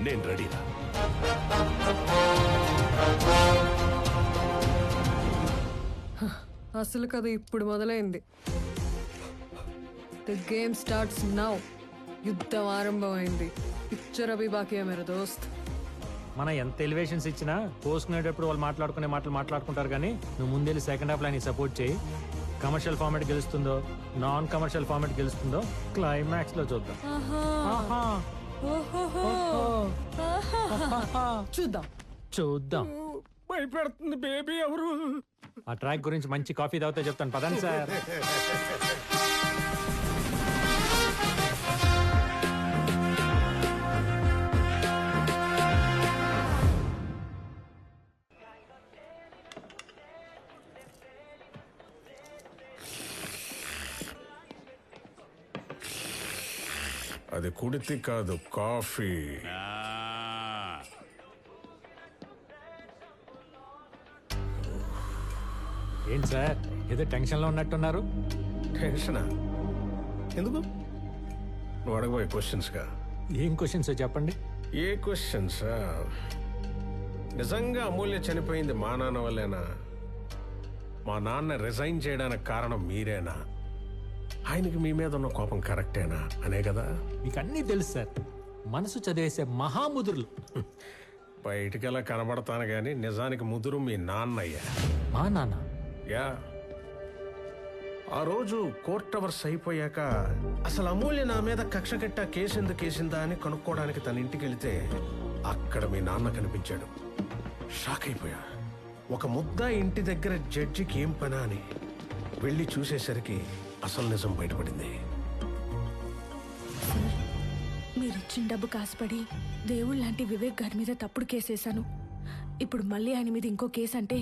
నేను రెడీరా. అసలు కథ ఇప్పుడు మొదలైంది. The game starts now. యుద్ధం ఆరంభమైంది. పిక్చర్ అభి బాకీ హై మేరా దోస్త్. మన ఎంత ఎలివేషన్స్ ఇచ్చినా పోసుకునేటప్పుడు వాళ్ళు మాట్లాడుకునే మాటలు మాట్లాడుకుంటారు, కానీ నువ్వు ముందెళ్ళి సెకండ్ హాఫ్ లైన్ సపోర్ట్ చేయి. కమర్షియల్ ఫార్మాట్ గెలుస్తుందో నాన్ కమర్షియల్ ఫార్మాట్ గెలుస్తుందో క్లైమాక్స్ లో చూద్దాం. చూద్దాం. చూద్దాం. భయపెడుతుంది బేబీ ఎవరు? ఆ ట్రాక్ గురించి మంచి కాఫీ తాగితే చెప్తాను, పదండి సార్. అది కుడితి కాదు, కాఫీ. ఏంటి సార్ ఏదో టెన్షన్ లో ఉన్నట్టున్నారు? టెన్షనా? ఎందుకు? నువ్వు అడగబోయే క్వశ్చన్స్గా. ఏం క్వశ్చన్స్ చెప్పండి. ఏ క్వశ్చన్స్? నిజంగా అమూల్య చనిపోయింది మా నాన్న వల్లేనా? మా నాన్న రిజైన్ చేయడానికి కారణం మీరేనా? ఆయనకి మీ మీద ఉన్న కోపం కరెక్టేనా అనే కదా. మీకు అన్నీ తెలుసు సార్, మనసు చదివేసే మహాముదురులు. బయటికి ఎలా కనబడతాను కానీ నిజానికి ముదురు మీ నాన్నయ్యా. మా నాన్న? యా. ఆ రోజు కోర్ట్ అవర్స్ అయిపోయాక అసలు అమూల్య నా మీద కక్ష కట్ట కేసిందా అని కనుక్కోవడానికి తన ఇంటికి వెళితే అక్కడ మీ నాన్న కనిపించాడు. షాక్ అయిపోయా. ఒక ముద్ద ఇంటి దగ్గర జడ్జికి ఏం పనా అని వెళ్ళి చూసేసరికి అసలు నిజం బయటపడింది. మీరిచ్చిన డబ్బు కాసుపడి దేవుళ్ళ లాంటి వివేక్ గారి మీద తప్పుడు కేసేశాను. ఇప్పుడు మళ్ళీ ఆయన మీద ఇంకో కేసు అంటే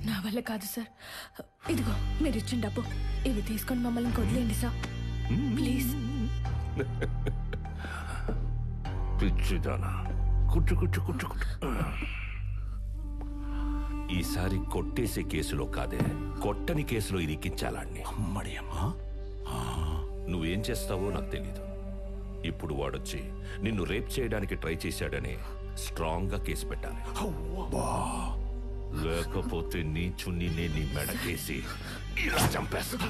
నా వల్ల కాదు సార్. ఇదిగో మీరిచ్చిన డబ్బు, ఇవి తీసుకొని మమ్మల్ని వదిలేయండి సార్ ప్లీజ్. పిచ్చిదానా, కుట్టు కుట్టు కుట్టు కుట్టు. ఈసారి కొట్టేసే కేసులో కాదే, కొట్టని కేసులో ఇరికించాలాన్ని. అమ్మడి అమ్మా, నువ్వేం చేస్తావో నాకు తెలీదు. ఇప్పుడు వాడొచ్చి నిన్ను రేప్ చేయడానికి ట్రై చేశాడని స్ట్రాంగ్ గా కేసు పెట్టాలి. లేకపోతే నీ చున్నీనే నీ మెడకేసి ఇలా చంపేస్తా.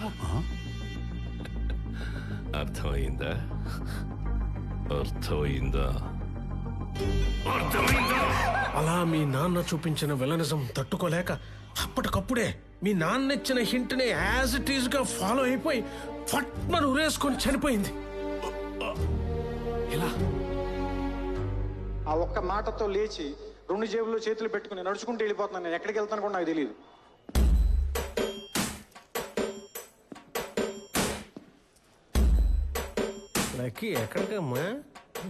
అర్థమైందా? అర్థమైందా? అలా మీ నాన్న చూపించిన విలనిజం తట్టుకోలేక అప్పటికప్పుడే మీ నాన్న ఇచ్చిన హింట్ ని యాజ్ ఇట్ ఈజ్ గా ఫాలో అయిపోయి ఫట్మను ఉరేసుకొని చనిపోయింది. ఎలా? ఆ ఒక్క మాటతో లేచి 2 జేబుల్లో చేతులు పెట్టుకుని నడుచుకుంటూ వెళ్ళిపోతున్నాను. నేను ఎక్కడికి వెళ్తాను కూడా నాకు తెలియదు. లక్కీ ఎక్కడికమ్మా?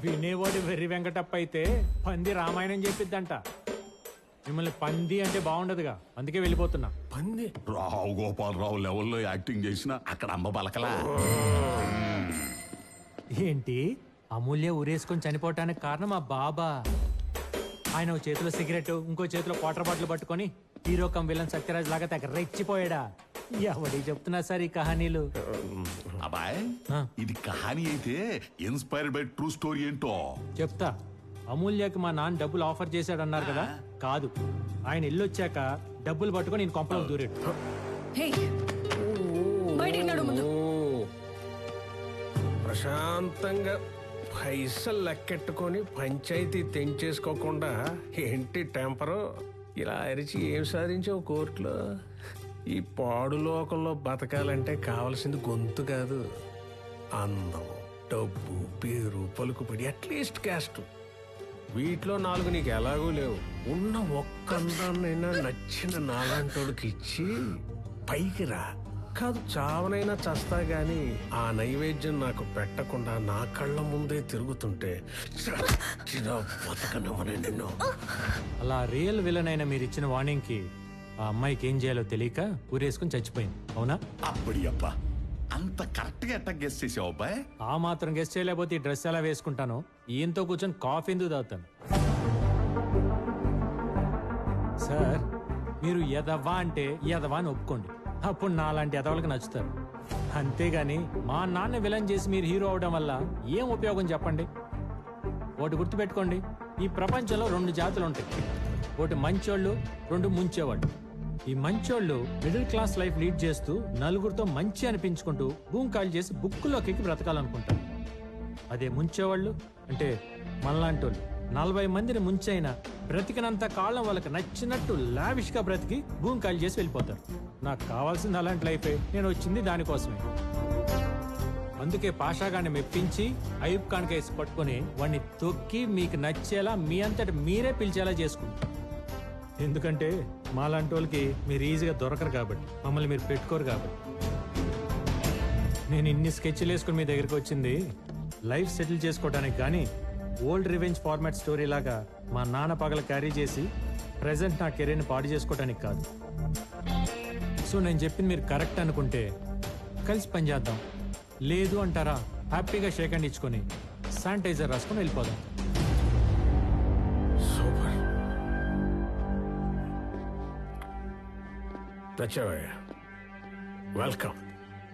వినేవాడు వెర్రి వెంకటప్ప అయితే పంది రామాయణం చెప్పిద్దంట. మిమ్మల్ని పంది అంటే బాగుండదుగా, అందుకే వెళ్ళిపోతున్నా. పంది? రావు గోపాలరావు లెవెల్లో యాక్టింగ్ చేసిన అక్కడ అమ్మ బలకలా. ఏంటి అమూల్య ఊరేసుకొని చనిపోవటానికి కారణం మా బాబా. ఆయన ఓ చేతిలో సిగరెట్, ఇంకో చేతిలో వాటర్ బాటిల్ పట్టుకొని హీరో కమ్ విలన్ సత్యరాజ్ లాగా తెగ రెచ్చిపోయాడా? ఎవడి చెప్తున్నా సార్ ఈ కహానీలు? అబ్బాయ్, ఆ. ఇది కహానీ అయితే ఇన్స్పైర్డ్ బై ట్రూ స్టోరీ ఏంటో చెప్తా. అమూల్యకి మా నాన్న డబ్బులు ఆఫర్ చేశాడన్నారు కదా, కాదు, ఆయన ఇల్లొచ్చాక డబ్బులు పట్టుకొని నేను కొంపలో దూరాడు. బయటికి నడు ముందు. ప్రశాంతంగా పైసలు లెక్కెట్టుకొని పంచాయతీ తెంచేసుకోకుండా ఏంటి టెంపరు? ఇలా అరిచి ఏం సాధించావు కోర్టులో? ఈ పాడు లోకంలో బతకాలంటే కావాల్సింది గొంతు కాదు, అందం, డబ్బు, పేరు, పలుకుబడి, అట్లీస్ట్ క్యాస్ట్. వీటిలో 4 నీకు ఎలాగూ లేవు. ఉన్న ఒక్క అందాన్నైనా నచ్చిన నాలాంటోడికి ఇచ్చి పైకి రా. కాదు చావనైనా చస్తా గాని ఆ నైవేద్యం నాకు పెట్టకుండా నా కళ్ళ ముందే తిరుగుతుంటే బతకనివ్వనే నిన్ను. అలా రియల్ విలన్ అయిన మీరు ఇచ్చిన వార్నింగ్ కి ఆ అమ్మాయికి ఏం చేయాలో తెలియక ఊరేసుకుని చచ్చిపోయింది, అవునా? అప్పటి అబ్బా, అంత కరెక్ట్ గా ఎట్లా గెస్ చేసావు అబ్బాయి? ఆ మాత్రం గెస్ట్ చేయలేకపోతే ఈ డ్రెస్ ఎలా వేసుకుంటాను? ఈయంతో కూర్చొని కాఫీ ఎందుకు తాగుతాను? సార్, మీరు ఎదవా అంటే ఎదవా అని ఒప్పుకోండి, అప్పుడు నాలాంటి ఎదవలకు నచ్చుతారు. అంతేగాని మా నాన్న విలన్ చేసి మీరు హీరో అవడం వల్ల ఏం ఉపయోగం చెప్పండి? ఒకటి గుర్తుపెట్టుకోండి, ఈ ప్రపంచంలో 2 జాతులు ఉంటాయి. ఒకటి మంచోళ్ళు, 2 ముంచేవాళ్ళు. ఈ మంచోళ్ళు మిడిల్ క్లాస్ లైఫ్ లీడ్ చేస్తూ నలుగురితో మంచి అనిపించుకుంటూ భూమి కాల్ చేసి బుక్కులోకి ఎక్కి బ్రతకాలనుకుంటారు. అదే ముంచేవాళ్ళు అంటే మనలాంటి వాళ్ళు 40 మందిని ముంచైనా బ్రతికినంత కాలం వాళ్ళకి నచ్చినట్టు లావిష్గా బ్రతికి భూమి కాల్ చేసి వెళ్ళిపోతారు. నాకు కావాల్సింది అలాంటి లైఫే, నేను వచ్చింది దానికోసమే. అందుకే పాషాగాన్ని మెప్పించి అయూబ్ ఖాన్ కేసు పట్టుకొని వాడిని తొక్కి మీకు నచ్చేలా మీ అంతటి మీరే పిలిచేలా చేసుకుంటారు. ఎందుకంటే మాలాంటి వాళ్ళకి మీరు ఈజీగా దొరకరు కాబట్టి, మమ్మల్ని మీరు పెట్టుకోరు కాబట్టి. నేను ఇన్ని స్కెచ్లు వేసుకుని మీ దగ్గరికి వచ్చింది లైఫ్ సెటిల్ చేసుకోవడానికి కానీ ఓల్డ్ రివెంజ్ ఫార్మాట్ స్టోరీ లాగా మా నాన్న పగల క్యారీ చేసి ప్రెసెంట్ నా కెరీర్ని పాడు చేసుకోవడానికి కాదు. సో నేను చెప్పింది మీరు కరెక్ట్ అనుకుంటే కలిసి పనిచేద్దాం, లేదు అంటారా హ్యాపీగా షేక్ హ్యాండ్ ఇచ్చుకొని శానిటైజర్ రాసుకొని వెళ్ళిపోదాం. సూపర్, తెచ్చావయ్యా. వెల్కమ్.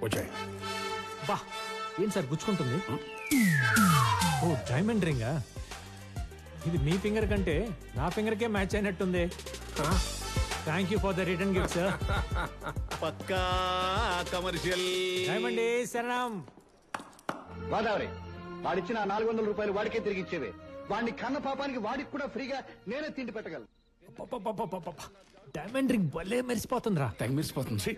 వచ్చాయి. బా ఏం సార్ గుచ్చుకుంటుంది? ఓ డైమండ్ రింగా? ఇది మీ ఫింగర్ కంటే నా ఫింగర్కే మ్యాచ్ అయినట్టుంది. Thank you for the return gift sir. పక్కా కమర్షియల్. డైమండ్ శరణం. గోదావరి, వాడిచ్చిన 400 రూపాయలు వాడికే తిరిగి ఇచ్చేవే. వాడిని కన్న పాపానికి వాడికి కూడా ఫ్రీగా నేనే తిండి పెట్టగలను. డైమండ్ రింగ్ భలే మెరిసిపోతుందిరా. తెగమిరిసిపోతుంది.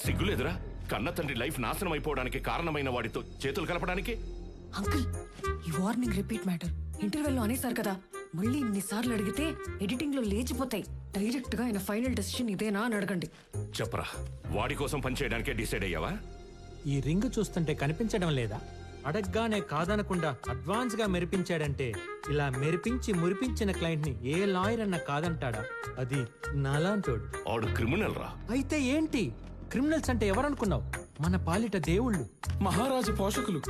సిగ్గులేదురా? కన్న తండ్రి లైఫ్ నాశనం అయిపోవడానికి కారణమైన వాడితో చేతులు కలపడానికి? అంకుల్, ఈ వార్నింగ్ రిపీట్ మ్యాటర్. ఇంటర్వెల్లో అనేసారు కదా, మళ్ళీ ఇన్నిసార్లు అడిగితే ఎడిటింగ్ లో లేచిపోతాయి. డైరెక్ట్ గా ఆయన ఫైనల్ డెసిషన్ ఇదేనా అని అడగండి. చెప్పరా, వాడి కోసం పనిచేయడానికే డిసైడ్ అయ్యావా? ఈ రింగ్ చూస్తుంటే కనిపించడం లేదా? అడగ్గానే కాదనకుండా అడ్వాన్స్ గా మెరిపించాడంటే ఇలా మెరిపించి మురిపించిన క్లయింట్ ని ఏ లాయర్ అన్న కాదంటాడా? అది నాలాంటోడు. ఆడు క్రిమినల్ రా. అయితే ఏంటి? క్రిమినల్స్ అంటే ఎవరనుకున్నావు? మన పాలిట దేవుళ్ళు, మహారాజు పోషకులు.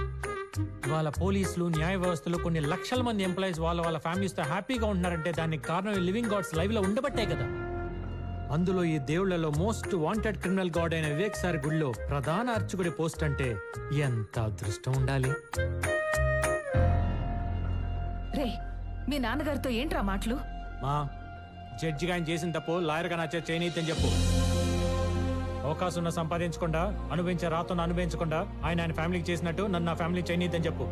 వాళ్ళ పోలీసులు, న్యాయ వ్యవస్థలు, కొన్ని లక్షల మంది ఎంప్లాయీస్ వాళ్ళ ఫ్యామిలీస్ తో హ్యాపీగా ఉంటున్నారంటే దానికి కారణం లివింగ్ గాడ్స్ లైవ్ లో ఉండబట్టే కదా. అందులో ఈ దేవుళ్లలో మోస్ట్ వాంటెడ్ క్రిమినల్ గాడ్ అయిన వివేక్ సార్ గుడిలో ప్రధాన అర్చకుడి పోస్ట్ అంటే ఎంత అదృష్టం ఉండాలి. రే, మీ నాన్నగారితో ఏంట్రా మాటలు? మా జడ్జిగా ఆయన చేసిన తప్పు లాయర్ గా నా చేత చేయనీయని చెప్పు. అవకాశం ఉన్న సంపాదించకుండా, అనుభవించే రాతను అనుభవించకుండా ఆయన ఫ్యామిలీకి చేసినట్టు నన్ను నా ఫ్యామిలీ చేయనీయని చెప్పు.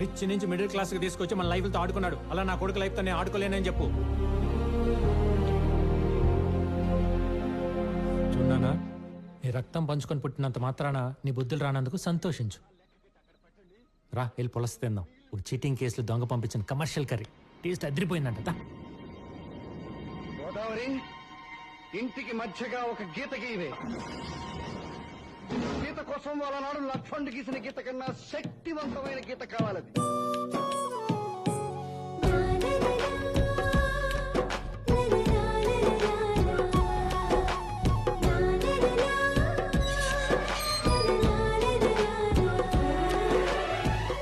రిచ్ నుంచి మిడిల్ క్లాస్ కి తీసుకొచ్చి మన లైఫ్ తో ఆడుకున్నాడు. అలా నా కొడుకు లైఫ్ తో నేను ఆడుకోలేనని చెప్పు. చూడనా, నీ రక్తం పంచుకొని పుట్టినంత మాత్రాన నీ బుద్ధులు రానందుకు సంతోషించు. రా వెళ్ళి పులస తిందాం. ఒక చీటింగ్ కేసులు దొంగ పంపించిన కమర్షియల్ కర్రీ టేస్ట్ అదిరిపోయిందంట. గోదావరి, ఇంటికి మధ్యగా ఒక గీత గీవే. గీత కోసం వాళ్ళ నాడు లక్ష్మణుడు గీసిన గీత కన్నా శక్తివంతమైన గీత కావాలది.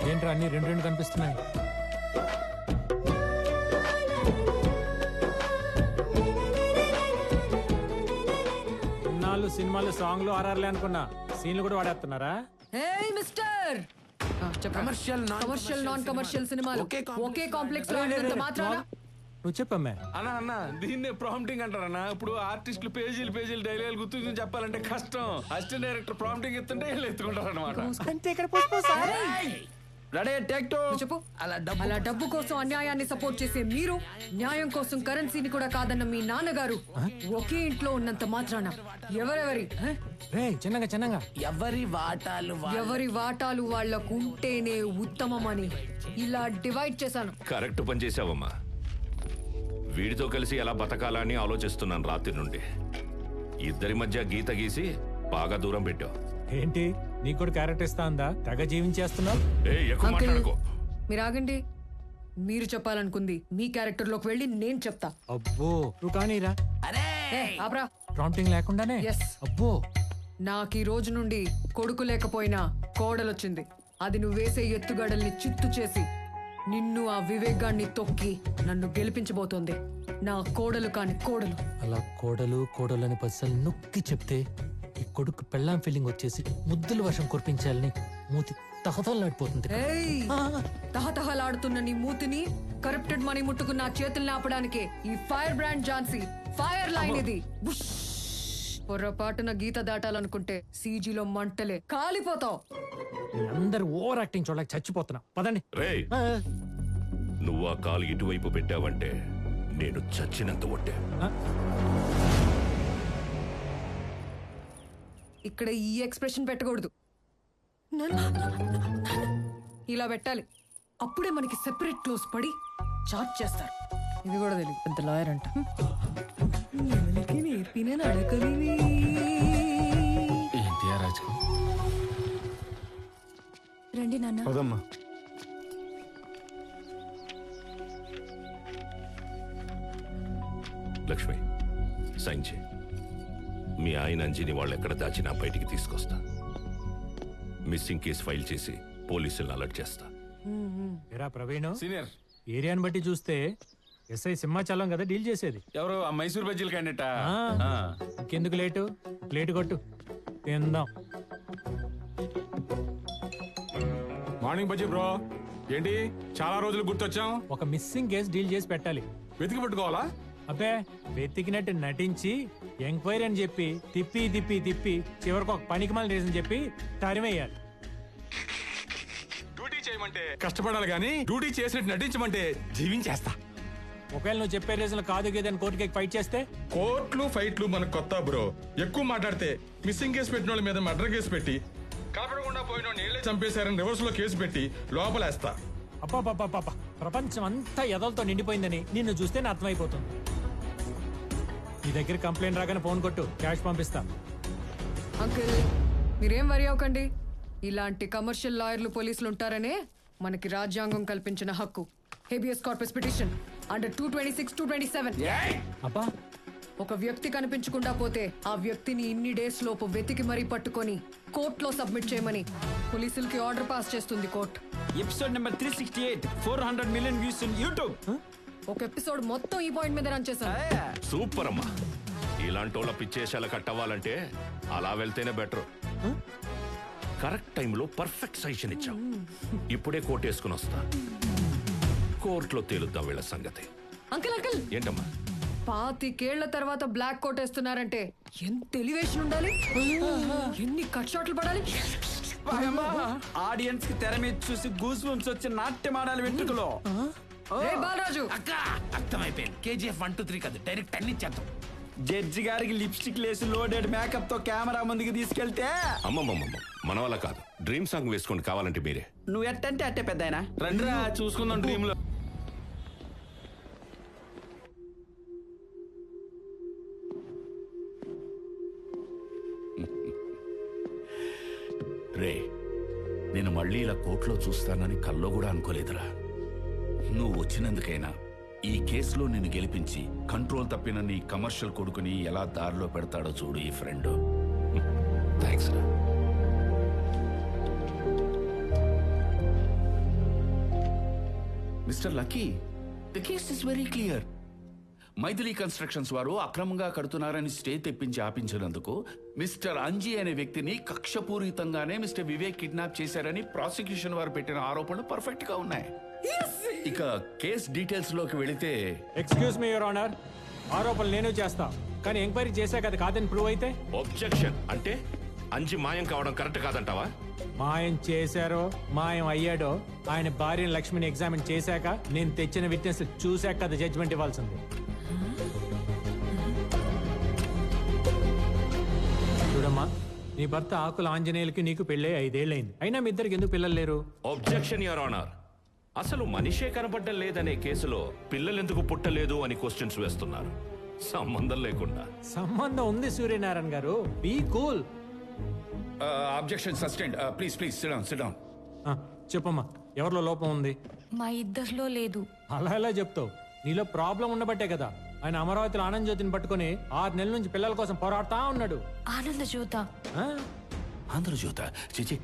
ఏంట్రా అన్ని రెండు కనిపిస్తున్నాయి? సినిమాలు సాంగ్లు ఆర్ఆర్లే అనుకున్నా, సీన్లు కూడా వాడేస్తున్నారా? ఏయ్ మిస్టర్, కమర్షియల్ నాన్ కమర్షియల్ సినిమాలు ఒకే కాంప్లెక్స్ లో ఉన్నంత మాత్రాన నువ్వు చెప్పమ్మా. అన్న దీన్నే ప్రాంప్టింగ్ అంటారన్నా. ఇప్పుడు ఆర్టిస్టులు పేజీలు డైలాగులు గుర్తు చెప్పాలంటే కష్టం. అసిస్టెంట్ డైరెక్టర్ ప్రాంప్టింగ్ ఇస్తుంటే వీళ్ళు ఎత్తుకుంటారు అనమాట. చెప్పు. అలా డబ్బు కోసం అన్యాయాన్ని సపోర్ట్ చేసే మీరు, న్యాయం కోసం కరెన్సీని కూడా కాదన్న మీ నాన్నగారు ఒకే ఇంట్లో ఉన్నంత మాత్రాన చిన్నగా ఎవరి వాటాలు వాళ్లకు ఉంటేనే ఉత్తమమని ఇలా డివైడ్ చేశాను. కరెక్ట్ పని చేసావమ్మా. వీడితో కలిసి ఎలా బతకాలని ఆలోచిస్తున్నాను రాత్రి నుండి. ఇద్దరి మధ్య గీత గీసి బాగా దూరం పెట్టావు. ఏంటి నీకు కూడా క్యారెక్టర్ ఇస్తా ఉందా? తెగ జీవించేస్తున్నావు. మీరు ఆగండి. మీరు చెప్పాలనుకుంది మీ క్యారెక్టర్ లోకి వెళ్ళి నేను చెప్తా. అబ్బో నువ్వు కానీరా. ప్రాంప్టింగ్ లేకుండానే. అబ్బో, నాకు ఈ రోజు నుండి కొడుకు లేకపోయినా కోడలొచ్చింది. అది నువ్వు వేసే ఎత్తుగడల్ని చిత్తు చేసి నిన్ను ఆ వివేకాన్ని తొక్కి నన్ను గెలిపించబోతోంది. నా కోడలు కాని కోడలు. అలా కోడలు అని పసలు నొక్కి చెప్తే ఈ కొడుకు పెళ్ళాం ఫీలింగ్ వచ్చేసి ముద్దుల వర్షం కురిపించాలని మూతి తహతలాడిపోతుంది. ఏయ్, తహతహలాడుతున్న నీ మూతిని కరప్టెడ్ మనీ ముట్టుకున్న నా చేతుల్ని ఆపడానికి ఈ fire brand Jhansi fire line ఇది. బుష్. పొరపాటున గీత దాటాలనుకుంటే సీజీలో మంటలే కాలిపోతావు. మీ అందరు ఓవర్ యాక్టింగ్ చూడలేక చచ్చిపోతున్నా. పదండి. రేయ్ నువ్వు ఆ కాలు ఇటువైపు పెట్టావంటే నేను చచ్చినంత ఒట్టే. ఇక్కడ ఈ ఎక్స్ప్రెషన్ పెట్టకూడదు, ఇలా పెట్టాలి. అప్పుడే మనకి సెపరేట్ క్లోజ్ పడి చార్జ్ చేస్తారు. ఇది కూడా తెలియదు, పెద్ద లాయర్ అంట. నేర్పిన నడకలివి. ఏంటి రాజు? రండి నాన్న. పదమ్మా. లక్ష్మి సైన్ చేయి. మీ ఆయన అంజిని వాళ్ళు ఎక్కడ దాచినా బయటికి తీసుకొస్తా. మిస్సింగ్ కేసు ఫైల్ చేసి పోలీసులను అలర్ట్ చేస్తా. ఏరా ప్రవీణ్, సీనియర్. ఏరియాని బట్టి చూస్తే ఎస్ఐ సింహాచలం కదా డీల్ చేసేది. ఎవరు ఆ మైసూర్ బజ్జీల క్యాండిడేటా? ఇంకెందుకు లేటు, ప్లేట్ కొట్టు తిందాం. Morning bajji bro. ఏంటి చాలా రోజులు గుర్తొచ్చాం? ఒక మిస్సింగ్ కేసు డీల్ చేసి పెట్టాలి. వెతికి పట్టుకోవాలా? అబ్బే, వెతికినట్టు నటించి ఎంక్వైరీ అని చెప్పి తిప్పి తిప్పి తిప్పి చివరికి ఒక పనికి మళ్ళీ రీజన్ చెప్పి తరిమేయాలి. డ్యూటీ చేయమంటే కష్టపడాలి కానీ డ్యూటీ చేసినట్టు నటించమంటే జీవించేస్తా. ఒకవేళ నువ్వు చెప్పే రీజన్ కాదు గేదని కోర్టుకి ఫైట్ చేస్తే? కోర్టులు ఫైట్లు మనకు కొత్త బ్రో. ఎక్కువ మాట్లాడితే మిస్సింగ్ కేసు పెట్టిన వాళ్ళ మీద మర్డర్ కేసు పెట్టి కనపడకుండా పోయిన నీళ్ళే చంపేశారని రివర్స్ లో కేసు పెట్టి లోపలేస్తా. అబ్బా, ప్రపంచం అంతా ఎదలతో నిండిపోయిందని నిన్ను చూస్తేనే అర్థమైపోతుంది. నీ దగ్గర కంప్లైంట్ రాగానే ఫోన్ కొట్టు, క్యాష్ పంపిస్తా. అంకుల్ మీరేం వరి అవ్వకండి. ఇలాంటి కమర్షియల్ లాయర్లు పోలీసులు ఉంటారనే మనకి రాజ్యాంగం కల్పించిన హక్కు. Habeas corpus petition under 226, 227. అబ్బా, ఒక వ్యక్తి కనిపించకుండా పోతే ఆ వ్యక్తిని ఇన్ని డేస్ లోపు వెతికి మరీ పట్టుకొని కోర్టులో సబ్మిట్ చేయమని పోలీసులకి ఆర్డర్ పాస్ చేస్తుంది court. Episode number 368, 400 million views in YouTube. ఒక ఎపిసోడ్ మొత్తం ఈ పాయింట్ మీద రన్ చేశాను. సూపర్ అమ్మా. ఇలాంటి వాళ్ళ పిచ్చేసాల కట్టవ్వాలంటే అలా వెళ్తేనే బెటర్. కరెక్ట్ టైంలో పర్ఫెక్ట్ సజెషన్ ఇచ్చాం. ఇప్పుడే కోర్టు వేసుకుని వస్తా. కోర్టులో తేలుద్దాం వీళ్ళ సంగతి. అంకుల్ అంకుల్ ఏంటమ్మా? 25 తర్వాత బ్లాక్ కోట్ వేస్తున్నారంటే ఎంత ఎలివేషన్ ఉండాలి, ఎన్ని కట్ షాట్లు పడాలి. ఆడియన్స్ కి తెర మీద చూసి గూస్ బంప్స్ వచ్చి నాట్యం ఆడాలి వెంట్రుకలో. రేయ్ బాలరాజు, అర్థమైపోయింది. KGF 1, 2, 3 కాదు, డైరెక్ట్ అన్ని చేద్దాం. జడ్జి గారికి లిప్స్టిక్ లేసి లోడెడ్ మేకప్ తో కెమెరా ముందుకు తీసుకెళ్తే అమ్మమ్మమ్మ మన వల్ల కాదు. డ్రీమ్ సాంగ్ వేసుకోండి కావాలంటే మీరే. నువ్వు ఎట్టంటే అట్టే పెద్ద ఆయన. రండిరా చూసుకుందాం డ్రీమ్ లో. రే, నేను మళ్ళీ ఇలా కోర్టులో చూస్తానని కల్లో కూడా అనుకోలేదురా. నువ్వు వచ్చినందుకైనా ఈ కేసులో నిన్ను గెలిపించి కంట్రోల్ తప్పిన నీ కమర్షియల్ కొడుకుని ఎలా దారిలో పెడతాడో చూడు ఈ ఫ్రెండ్. థ్యాంక్స్ రా. Mister Lucky, the case is very clear. Maithili constructions వారు అక్రమంగా కడుతున్నారని స్టే తెప్పించి ఆపించినందుకు మిస్టర్ అంజీ అనే వ్యక్తిని కక్షపూరితంగానే మిస్టర్ వివేక్ కిడ్నాప్ చేశారని ప్రాసిక్యూషన్ వారు పెట్టిన ఆరోపణలు పర్ఫెక్ట్ గా ఉన్నాయి. ఇక కేస్ డీటెయిల్స్ లోకి వెళితే, ఎక్స్క్యూజ్ మీ యువర్ ఆనర్, ఆరోపణలు నేను చేస్తా, కానీ ఎంక్వైరీ చేశాక అది కాదని ప్రూవ్ అయితే? ఒబ్జెక్షన్. అంటే అంజి మాయం కావడం కరెక్ట్ కాదంటావా? మాయం చేశారో మాయం అయ్యాడో ఆయన భార్యను లక్ష్మిని ఎగ్జామిన్ చేశాక నేను తెచ్చిన విట్నెస్ చూశాక అది జడ్జ్మెంట్ ఇవ్వాల్సింది. చూడమ్మా, నీ భర్త ఆకుల ఆంజనేయులకి నీకు పెళ్ళే 5 ఏళ్ళైంది. అయినా మీ ఇద్దరికి ఎందుకు పిల్లలు లేరు? Objection your honour. అసలు మనిషే కనపడ్డం లేదనే కేసులో పిల్లలెందుకు పుట్టలేదు అని క్వశ్చన్స్ వేస్తున్నారు సంబంధం లేకుండా. సంబంధం ఉంది సూర్యనారాయణ గారు, be cool. Objection sustained. Please please sit down, sit down. చెప్పమ్మా, ఎవరిలో లోపం ఉంది? మా ఇద్దరిలో లేదు. అలా ఎలా చెప్తావు? నీలో ప్రాబ్లం ఉండబట్టే కదా ఆయన అమరావతిలో ఆనంద్ జ్యోతిని పట్టుకుని 6 నెలల నుంచి పిల్లల కోసం పోరాడుతా ఉన్నాడు. ఆనంద జ్యోత. ఆంధ్రజ్యోత చిచి,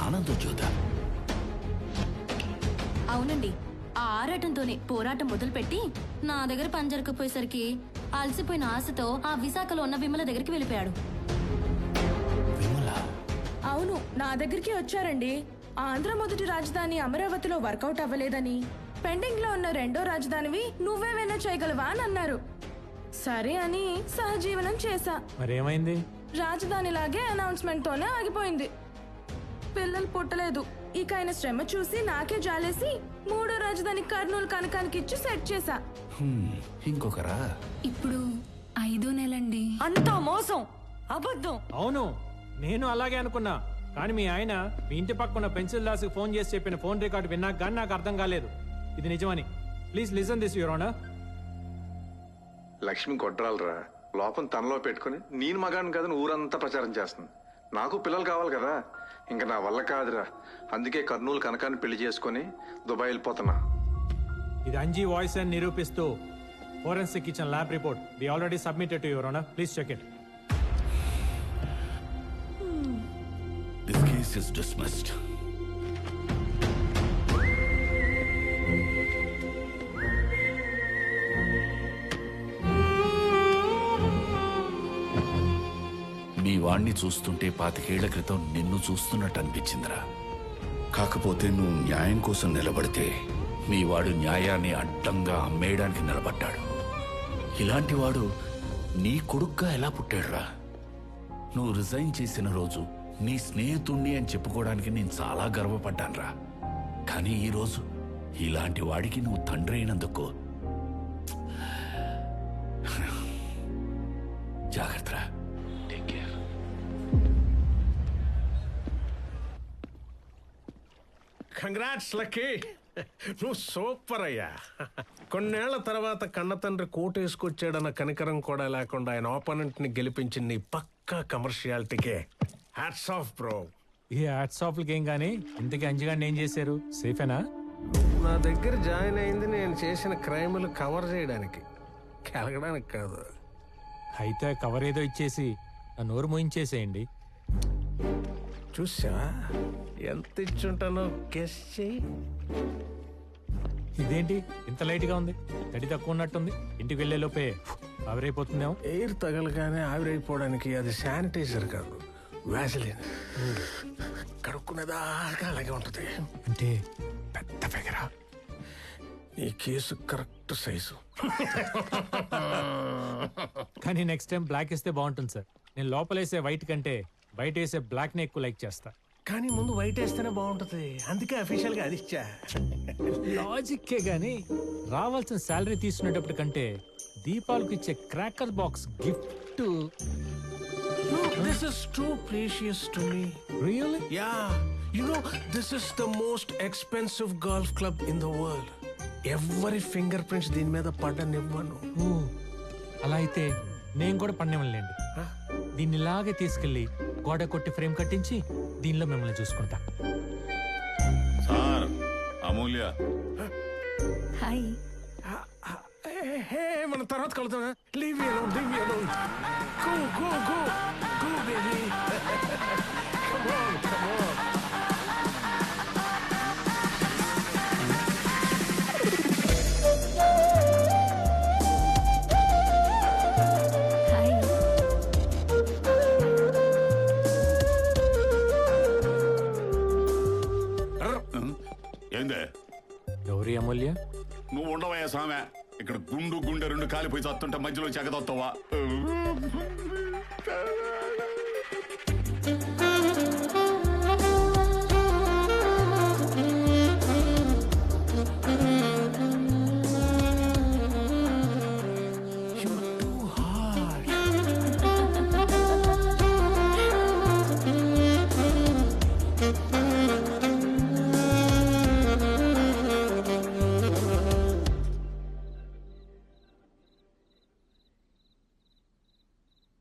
ఆనందజ్యోత. అవునండి, ఆ ఆరాటంతోనే పోరాటం మొదలుపెట్టి నా దగ్గర పని జరగకపోయేసరికి అలసిపోయిన ఆశతో ఆ విశాఖలో ఉన్న విమల దగ్గరికి వెళ్ళిపోయాడు. విమల? అవును, నా దగ్గరికి వచ్చారండి. ఆంధ్ర మొదటి రాజధాని అమరావతిలో వర్కౌట్ అవ్వలేదని పెండింగ్ లో ఉన్న రెండో రాజధానివి నువ్వేమైనా చేయగలవా అని అన్నారు. సరే అని సహజీవనం చేశా. మరేమైంది? రాజధానిలాగే అనౌన్స్మెంట్ తోనే ఆగిపోయింది. పిల్లలు పుట్టలేదు. ఇక ఆయన శ్రమ చూసి నాకే జాలేసి మూడో రాజధాని కర్నూలు కనకానికి ఇచ్చి సెట్ చేశా. ఇంకొకరా? ఇప్పుడు 5వ నెలండి. అంతా మోసం, అబద్ధం. అవును, నేను అలాగే అనుకున్నా. కానీ మీ ఆయన మీ ఇంటి పక్కన పెన్సిల్ దాస్కి ఫోన్ చేసి చెప్పిన ఫోన్ రికార్డు విన్నాక కానీ నాకు అర్థం కాలేదు ఇది నిజమని. Please listen this your honour. Lakshmi కొట్రాలరా, లోపం తనలో పెట్టుకుని నేను మగాను కదని ఊరంతా ప్రచారం చేస్తుంది. నాకు పిల్లలు కావాలి కదా, ఇంకా నా వల్ల కాదురా. అందుకే కర్నూలు కనకాన్ని పెళ్లి చేసుకుని దుబాయ్ వెళ్ళిపోతున్నా. ఇది అంజీ వాయిస్ అని నిరూపిస్తూ ఫోరెన్సిక్ ఇచ్చిన lab report we already submitted to your honour. Please check it. This case is dismissed. మీ వాణ్ణి చూస్తుంటే 25 ఏళ్ల క్రితం నిన్ను చూస్తున్నట్టు అనిపించిందిరా. కాకపోతే నువ్వు న్యాయం కోసం నిలబడితే మీ వాడు న్యాయాన్ని అడ్డంగా అమ్మేయడానికి నిలబడ్డాడు. ఇలాంటి వాడు నీ కొడుగ్గా ఎలా పుట్టాడురా? నువ్వు రిజైన్ చేసిన రోజు నీ స్నేహితుణ్ణి అని చెప్పుకోవడానికి నేను చాలా గర్వపడ్డానురా. కానీ ఈరోజు ఇలాంటి వాడికి నువ్వు తండ్రి అయినందుకు జాగ్రత్తరా. Take care. కంగ్రాట్స్ లక్కీ, నువ్వు సూపర్ అయ్యా. కొన్నేళ్ల తర్వాత కన్న తండ్రి కోటేసుకొచ్చాడన్న కనికరం కూడా లేకుండా ఆయన ఆపోనెంట్ ని గెలిపించిన నీ పక్కా కమర్షియాలిటీకే హ్యాట్స్ ఆఫ్ బ్రో. ఈ హ్యాట్స్ ఆఫ్లకి ఏం కానీ ఇంతకీ అంజగాడిని ఏం చేశారు? సేఫేనా? నా దగ్గర జాయిన్ అయింది నేను చేసిన క్రైములు కవర్ చేయడానికి, కలగడానికి కాదు. అయితే కవర్ ఏదో ఇచ్చేసి నా నోరు మోయించేసేయండి. చూసా ఎంత ఇచ్చుంటానో గెస్ చెయ్యి. ఇదేంటి ఇంత లైట్ గా ఉంది? తడి తక్కువ ఉన్నట్టుంది. ఇంటికి వెళ్లే లోపే ఆవిరైపోతుందేమో. ఎయిర్ తగలగానే ఆవిరైపోవడానికి అది శానిటైజర్ కాదు, వ్యాజిలిన్. కడుక్కునేదాకా అలాగే ఉంటుంది. అంటే పెద్ద ఫిగరా. ఈ కేసు కరెక్ట్ సైజు. కానీ నెక్స్ట్ టైం బ్లాక్ వేస్తే బాగుంటుంది సార్. నేను లోపలేసే వైట్ కంటే బయట వేసే బ్లాక్ ని ఎక్కువ లైక్ చేస్తా. కానీ ముందు వైట్ వేస్తేనే బాగుంటుంది, అందుకే అఫీషియల్ గా అది ఇచ్చా. లాజిక్కే గానీ రావాల్సిన శాలరీ తీసుకునేటప్పుడు కంటే దీపాలకు ఇచ్చే cracker box gift. This is too precious to me. Really? Yeah. You know, this is the most expensive golf club in the world. Every fingerprints దీని మీద పడ్డనివ్వను. అలా అయితే నేను కూడా పన్నేమలేండి. దీన్ని ఇలాగే తీసుకెళ్లి గోడ కొట్టి ఫ్రేమ్ కట్టించి దీనిలో మిమ్మల్ని చూసుకుంటా. సార్ అమూల్య. హాయ్. హే, మన తర్వాత కలుద్దాం. Leave me alone, leave me alone. Go, go, go. Go, baby. Come on, come on. ఏందే గౌరీ అమూల్య? నువ్వు ఉండవయ్యా సామె. ఇక్కడ గుండె రెండు కాలిపోయి చస్తుంటే మధ్యలో చెగదొస్తావా?